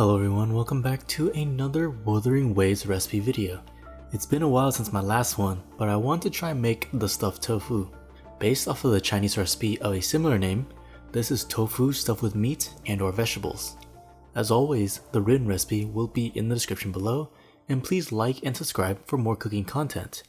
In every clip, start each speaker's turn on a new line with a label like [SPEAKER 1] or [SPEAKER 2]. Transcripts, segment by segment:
[SPEAKER 1] Hello everyone, welcome back to another Wuthering Waves recipe video. It's been a while since my last one, but I want to try and make the stuffed tofu. Based off of the Chinese recipe of a similar name, this is tofu stuffed with meat and or vegetables. As always, the written recipe will be in the description below, and please like and subscribe for more cooking content.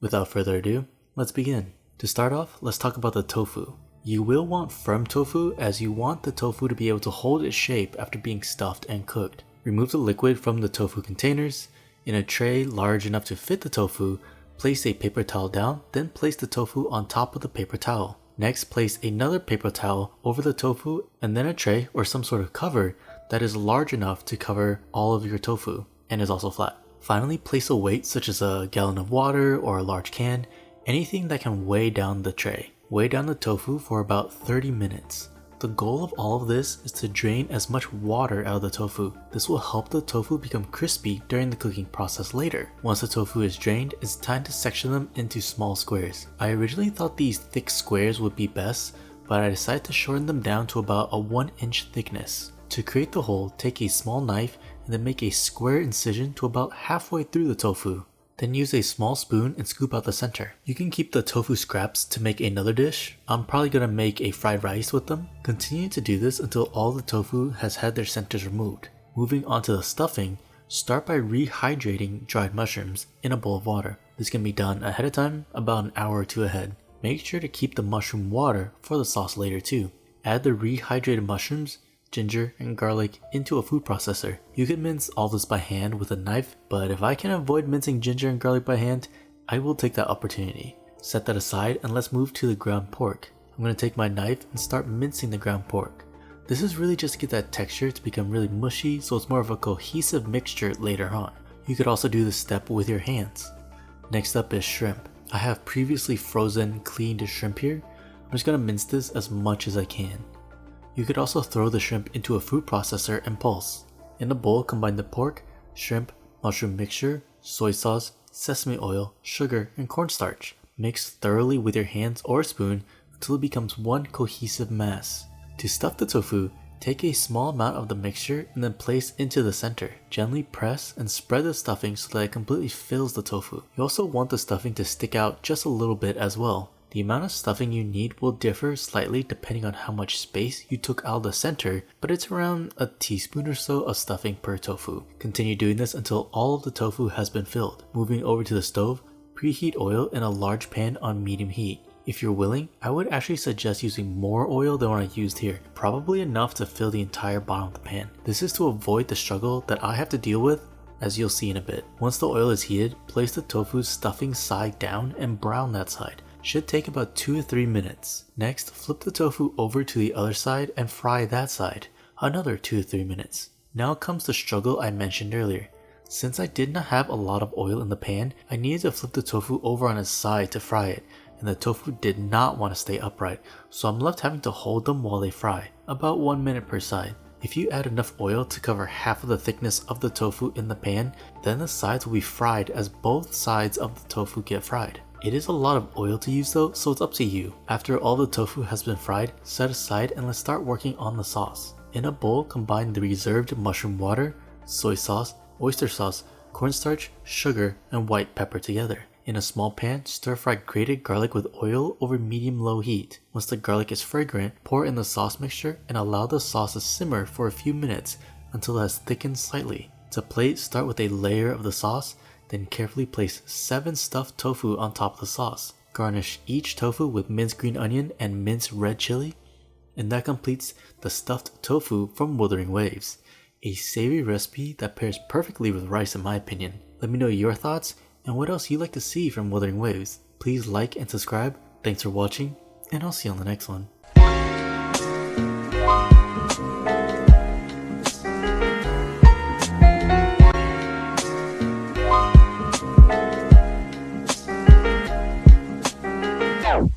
[SPEAKER 1] Without further ado, let's begin. To start off, let's talk about the tofu. You will want firm tofu as you want the tofu to be able to hold its shape after being stuffed and cooked. Remove the liquid from the tofu containers. In a tray large enough to fit the tofu, place a paper towel down, then place the tofu on top of the paper towel. Next, place another paper towel over the tofu and then a tray or some sort of cover that is large enough to cover all of your tofu and is also flat. Finally, place a weight such as a gallon of water or a large can, anything that can weigh down the tray. Weigh down the tofu for about 30 minutes. The goal of all of this is to drain as much water out of the tofu. This will help the tofu become crispy during the cooking process later. Once the tofu is drained, it's time to section them into small squares. I originally thought these thick squares would be best, but I decided to shorten them down to about a 1-inch thickness. To create the hole, take a small knife and then make a square incision to about halfway through the tofu. Then use a small spoon and scoop out the center. You can keep the tofu scraps to make another dish. I'm probably gonna make a fried rice with them. Continue to do this until all the tofu has had their centers removed. Moving on to the stuffing, start by rehydrating dried mushrooms in a bowl of water. This can be done ahead of time, about an hour or two ahead. Make sure to keep the mushroom water for the sauce later too. Add the rehydrated mushrooms, ginger, and garlic into a food processor. You can mince all this by hand with a knife, but if I can avoid mincing ginger and garlic by hand, I will take that opportunity. Set that aside and let's move to the ground pork. I'm going to take my knife and start mincing the ground pork. This is really just to get that texture to become really mushy so it's more of a cohesive mixture later on. You could also do this step with your hands. Next up is shrimp. I have previously frozen cleaned shrimp here. I'm just going to mince this as much as I can. You could also throw the shrimp into a food processor and pulse. In a bowl, combine the pork, shrimp, mushroom mixture, soy sauce, sesame oil, sugar, and cornstarch. Mix thoroughly with your hands or spoon until it becomes one cohesive mass. To stuff the tofu, take a small amount of the mixture and then place into the center. Gently press and spread the stuffing so that it completely fills the tofu. You also want the stuffing to stick out just a little bit as well. The amount of stuffing you need will differ slightly depending on how much space you took out of the center, but it's around a teaspoon or so of stuffing per tofu. Continue doing this until all of the tofu has been filled. Moving over to the stove, preheat oil in a large pan on medium heat. If you're willing, I would actually suggest using more oil than what I used here, probably enough to fill the entire bottom of the pan. This is to avoid the struggle that I have to deal with, as you'll see in a bit. Once the oil is heated, place the tofu stuffing side down and brown that side. Should take about 2 to 3 minutes. Next, flip the tofu over to the other side and fry that side, another 2 to 3 minutes. Now comes the struggle I mentioned earlier. Since I did not have a lot of oil in the pan, I needed to flip the tofu over on its side to fry it, and the tofu did not want to stay upright, so I'm left having to hold them while they fry, about 1 minute per side. If you add enough oil to cover half of the thickness of the tofu in the pan, then the sides will be fried as both sides of the tofu get fried. It is a lot of oil to use though, so it's up to you. After all the tofu has been fried, set aside and let's start working on the sauce. In a bowl, combine the reserved mushroom water, soy sauce, oyster sauce, cornstarch, sugar, and white pepper together. In a small pan, stir fry grated garlic with oil over medium-low heat. Once the garlic is fragrant, pour in the sauce mixture and allow the sauce to simmer for a few minutes until it has thickened slightly. To plate, start with a layer of the sauce, then carefully place 7 stuffed tofu on top of the sauce. Garnish each tofu with minced green onion and minced red chili. And that completes the stuffed tofu from Wuthering Waves. A savory recipe that pairs perfectly with rice in my opinion. Let me know your thoughts and what else you'd like to see from Wuthering Waves. Please like and subscribe. Thanks for watching, and I'll see you on the next one.